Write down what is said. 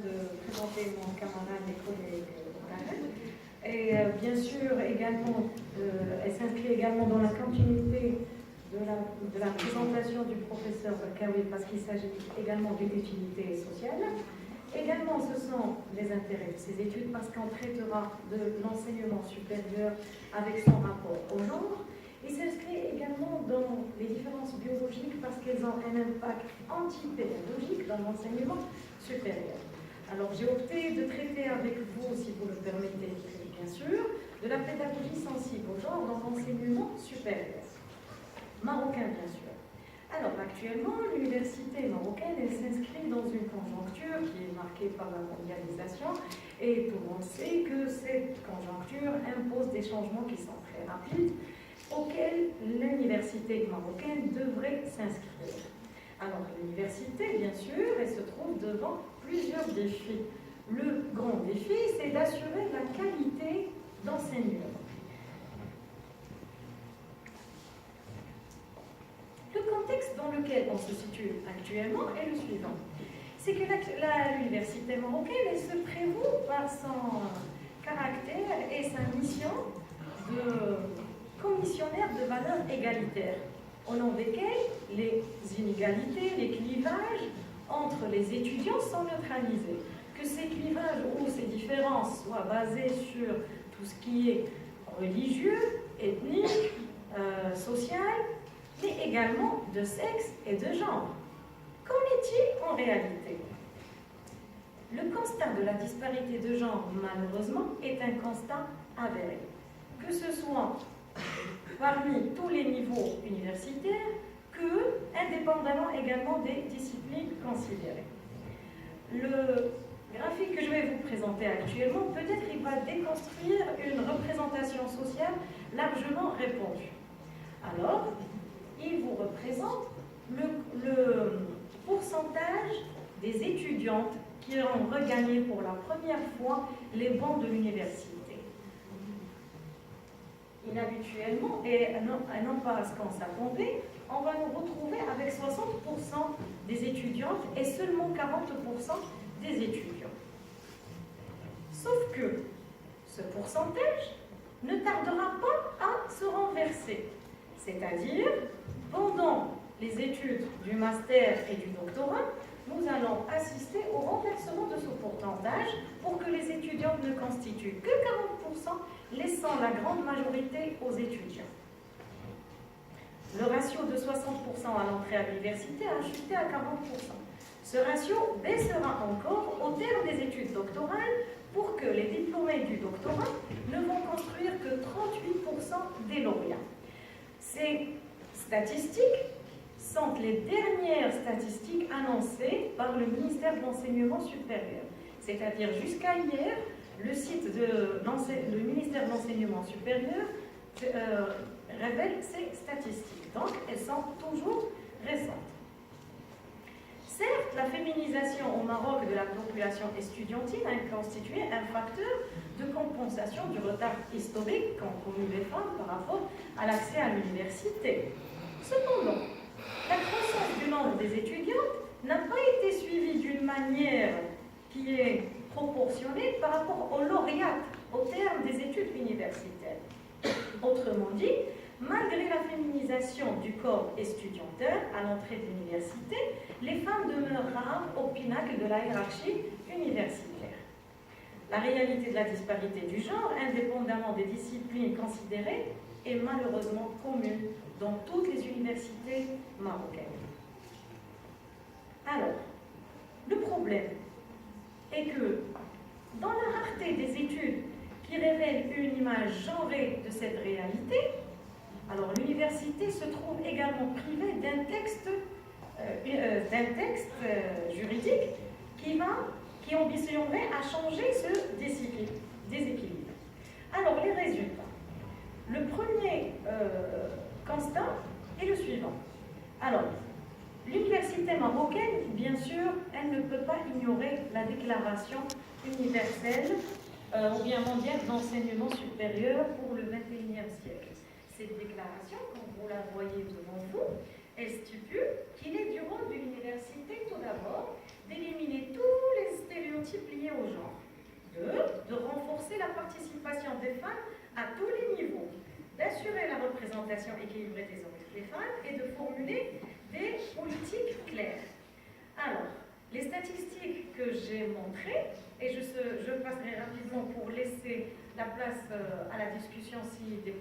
de présenter mon camarade et collègue Otarek. Et bien sûr, également, elle s'inscrit également dans la continuité de la présentation du professeur Kawi, parce qu'il s'agit également d'une utilité sociale. Également, ce sont les intérêts de ces études, parce qu'on traitera de l'enseignement supérieur avec son rapport au genre. Il s'inscrit également dans les différences biologiques parce qu'elles ont un impact antipédagogique dans l'enseignement supérieur. Alors, j'ai opté de traiter avec vous, si vous le permettez, bien sûr, de la pédagogie sensible au genre dans l'enseignement supérieur. Marocain, bien sûr. Alors, actuellement, l'université marocaine, elle s'inscrit dans une conjoncture qui est marquée par la mondialisation, et tout le monde sait que cette conjoncture impose des changements qui sont très rapides, auxquels l'université marocaine devrait s'inscrire. Alors, l'université, bien sûr, elle se trouve devant plusieurs défis. Le grand défi, c'est d'assurer la qualité d'enseignement. Le contexte dans lequel on se situe actuellement est le suivant. C'est que l'université marocaine, elle se prévaut par son caractère et sa mission de commissionnaire de valeurs égalitaires, au nom desquelles les inégalités, les clivages entre les étudiants sont neutralisés. Que ces clivages ou ces différences soient basées sur tout ce qui est religieux, ethnique, social, mais également de sexe et de genre. Qu'en est-il en réalité? Le constat de la disparité de genre, malheureusement, est un constat avéré. Que ce soit parmi tous les niveaux universitaires, que indépendamment également des disciplines considérées. Le graphique que je vais vous présenter actuellement, peut-être il va déconstruire une représentation sociale largement répandue. Alors, il vous représente le pourcentage des étudiantes qui ont regagné pour la première fois les bancs de l'université. Inhabituellement, et non pas à ce qu'on s'attendait, on va nous retrouver avec 60% des étudiantes et seulement 40% des étudiants. Sauf que ce pourcentage ne tardera pas à se renverser. C'est-à-dire, pendant les études du master et du doctorat, nous allons assister au renversement de ce pourcentage pour que les étudiantes ne constituent que 40%, laissant la grande majorité aux étudiants. Le ratio de 60% à l'entrée à l'université a chuté à 40%. Ce ratio baissera encore au terme des études doctorales pour que les diplômés du doctorat ne vont construire que 38% des lauréats. Ces statistiques sont les dernières statistiques annoncées par le ministère de l'Enseignement supérieur. C'est-à-dire jusqu'à hier, le site le ministère de l'Enseignement supérieur révèle ces statistiques. Donc, elles sont toujours récentes. Certes, la féminisation au Maroc de la population estudiantine a constitué un facteur de compensation du retard historique qu'ont connu les femmes par rapport à l'accès à l'université. Cependant, la croissance du nombre des étudiantes n'a pas été suivie d'une manière qui est proportionnée par rapport aux lauréates au terme des études universitaires. Autrement dit, malgré la féminisation du corps estudiantin à l'entrée de l'université, les femmes demeurent rares au pinacle de la hiérarchie universitaire. La réalité de la disparité du genre, indépendamment des disciplines considérées, est malheureusement commune dans toutes les universités marocaines. Alors, le problème est que dans la rareté des études qui révèlent une image genrée de cette réalité, alors l'université se trouve également privée d'un texte juridique qui ambitionnerait à changer ce déséquilibre. Alors, les résultats. Le premier constat est le suivant. Alors, l'université marocaine, bien sûr, elle ne peut pas ignorer la déclaration universelle ou bien mondiale d'enseignement supérieur pour le XXIe siècle. Cette déclaration, comme vous la voyez devant vous, elle stipule qu'il est du rôle de l'université, tout d'abord, d'éliminer tous les stéréotypes femmes à tous les niveaux, d'assurer la représentation équilibrée des hommes et des femmes et de formuler des politiques claires. Alors, les statistiques que j'ai montrées, et je passerai rapidement pour laisser la place à la discussion si des